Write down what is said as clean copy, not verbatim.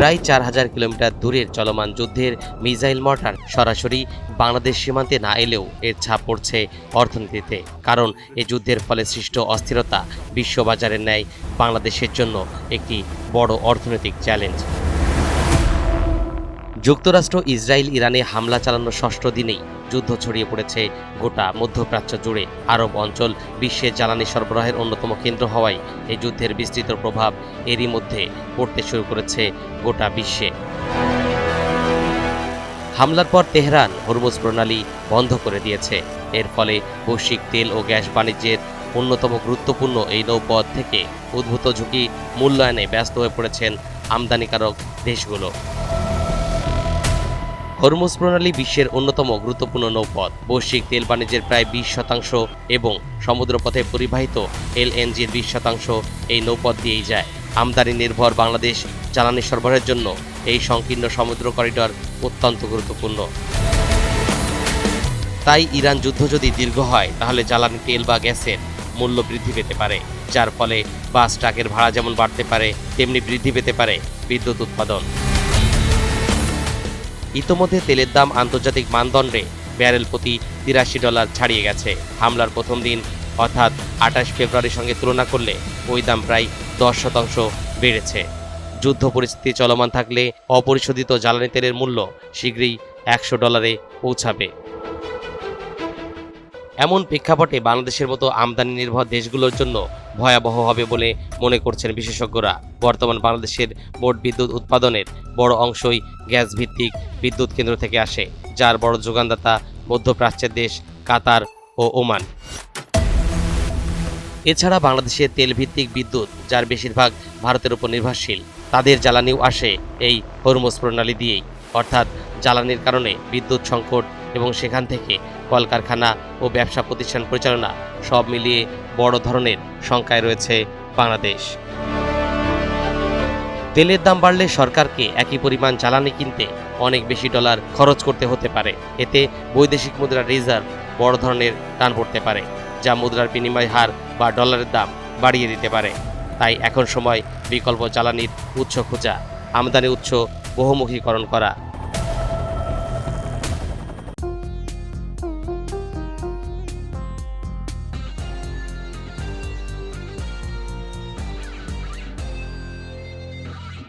প্রায় 4000 কিলোমিটার দূরের চলমান যুদ্ধের মিসাইল মর্টার সরাসরি বাংলাদেশ সীমান্তে না এলেও এর ছাপ পড়ছে অর্থনীতিতে। কারণ এই যুদ্ধের ফলে সৃষ্ট অস্থিরতা বিশ্ববাজারের ন্যায় বাংলাদেশের জন্য একটি বড় অর্থনৈতিক চ্যালেঞ্জ। যুক্তরাষ্ট্র ইসরায়েল ইরানে হামলা চালানোর ষষ্ঠ দিনেই যুদ্ধ ছড়িয়ে পড়েছে গোটা মধ্যপ্রাচ্য জুড়ে। আরব অঞ্চল বিশ্বের জ্বালানি সরবরাহের অন্যতম কেন্দ্র হওয়ায় এই যুদ্ধের বিস্তৃত প্রভাব এরই মধ্যে পড়তে শুরু করেছে গোটা বিশ্বে। হামলার পর তেহরান হরমুজ প্রণালী বন্ধ করে দিয়েছে। এর ফলে বৈশ্বিক তেল ও গ্যাস বাণিজ্যের অন্যতম গুরুত্বপূর্ণ এই নৌপথ থেকে উদ্ভূত ঝুঁকি মূল্যায়নে ব্যস্ত হয়ে পড়েছেন আমদানিকারক দেশগুলো। হরমুজ প্রণালী বিশ্বের অন্যতম গুরুত্বপূর্ণ নৌপথ। বৈশ্বিক তেল বাণিজ্যের প্রায় 20% এবং সমুদ্রপথে পরিবাহিত এলএনজির 20% এই নৌপথ দিয়েই যায়। আমদানি নির্ভর বাংলাদেশ জ্বালানি সরবরাহের জন্য এই সংকীর্ণ সমুদ্র করিডর অত্যন্ত গুরুত্বপূর্ণ। তাই ইরান যুদ্ধ যদি দীর্ঘ হয় তাহলে জ্বালানি তেল বা গ্যাসের মূল্য বৃদ্ধি পেতে পারে, যার ফলে বাস ট্রাকের ভাড়া যেমন বাড়তে পারে তেমনি বৃদ্ধি পেতে পারে বিদ্যুৎ উৎপাদন। ইতোমধ্যে তেলের দাম আন্তর্জাতিক মানদণ্ডে ব্যারেল প্রতি $83 ছাড়িয়ে গেছে। হামলার প্রথম দিন অর্থাৎ 28 ফেব্রুয়ারির সঙ্গে তুলনা করলে ওই দাম প্রায় 10% বেড়েছে। যুদ্ধ পরিস্থিতি চলমান থাকলে অপরিশোধিত জ্বালানি তেলের মূল্য শীঘ্রই $100 পৌঁছাবে। এমন প্রেক্ষাপটে বাংলাদেশের মতো আমদানি নির্ভর দেশগুলোর জন্য ভয়াবহ হবে বলে মনে করছেন বিশেষজ্ঞরা। বর্তমান বাংলাদেশের মোট বিদ্যুৎ উৎপাদনের বড় অংশই গ্যাস ভিত্তিক বিদ্যুৎ কেন্দ্র থেকে আসে, যার বড় যোগানদাতা মধ্যপ্রাচ্যের দেশ কাতার ও ওমান। এছাড়া বাংলাদেশের তেল ভিত্তিক বিদ্যুৎ, যার বেশিরভাগ ভারতের উপর নির্ভরশীল, তাদের জ্বালানিও আসে এই হরমুজ প্রণালী দিয়েই। অর্থাৎ জ্বালানির কারণে বিদ্যুৎ সংকট এবং সেখান থেকে কলকারখানা ও ব্যবসা প্রতিষ্ঠান পরিচালনা সব মিলিয়ে বড় ধরনের শঙ্কায় রয়েছে বাংলাদেশ। তেলের দাম বাড়লে সরকারকে একই পরিমাণ জ্বালানি কিনতে অনেক বেশি ডলার খরচ করতে হতে পারে। এতে বৈদেশিক মুদ্রার রিজার্ভ বড় ধরনের টান পড়তে পারে, যা মুদ্রার বিনিময় হার বা ডলারের দাম বাড়িয়ে দিতে পারে। তাই এখন সময় বিকল্প জ্বালানির উৎস খোঁজা, আমদানি উৎস বহুমুখীকরণ করা